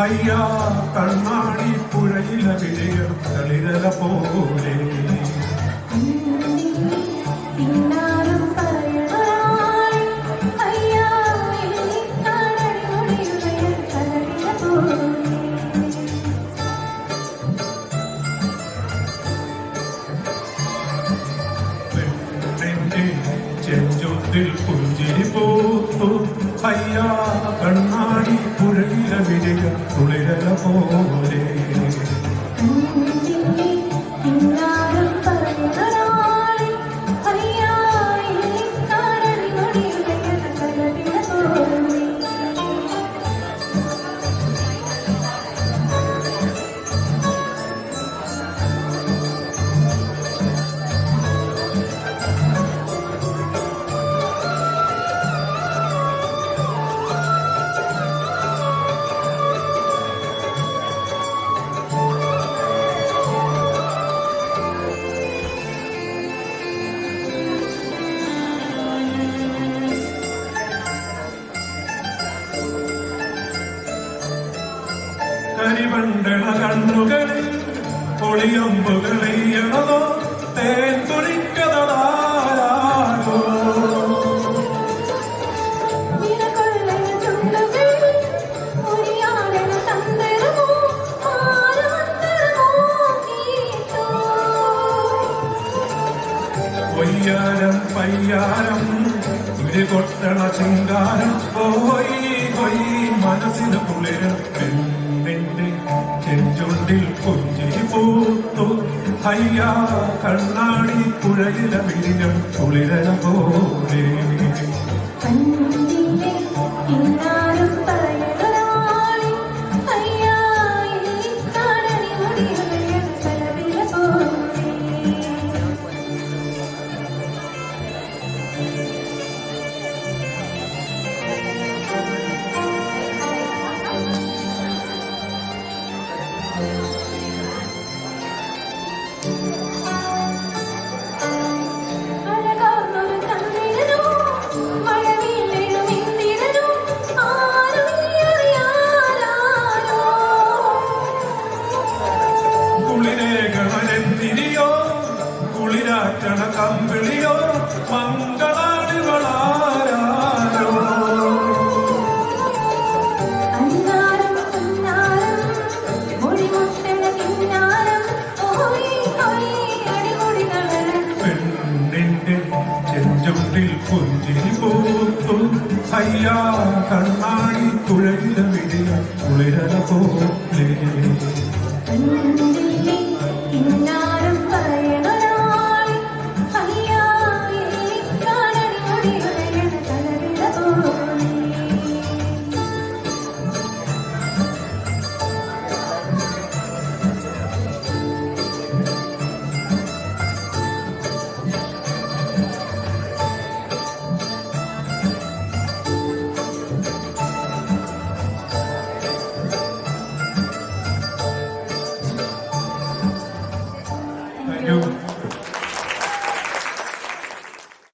അയ്യാ കണ്ണാടി പുഴയില വിഴികൾ കളിരല പോലെ ചെഞ്ചൊട്ടിൽ പുഞ്ചിരി പൂത്തു അയ്യാ കണ്ണാടി പുഴയില വിഴികൾ കുളിരല പോലെ കരിവണ്ടണ കണ്ണുകളിൽ പൊളിയമ്പുകളെയ്യണതോ തേൻ തുളിക്കതാരോ പൊയ്യാരം പയ്യാരം ഇടികൊട്ടണ ചിങ്കാരം പോയി പോയി മനസ്സിന് കുളിരം പെണ്ണിന്റെ ചെഞ്ചുണ്ടിൽ പുഞ്ചിരി പൂത്തു അയ്യാ കണ്ണാടി പുഴയില വിഴിഞ്ഞം കുളിരല പോലെ കുളിരാറ്റണ കമ്പിളിയോ മംഗളാടികളാരോ പെണ്ണിന്റെ ചെഞ്ചുണ്ടിൽ പുഞ്ചിരി പൂത്തു അയ്യാ കണ്ണാടി കുഴയില വിടിയ കുളിരല പോലെ you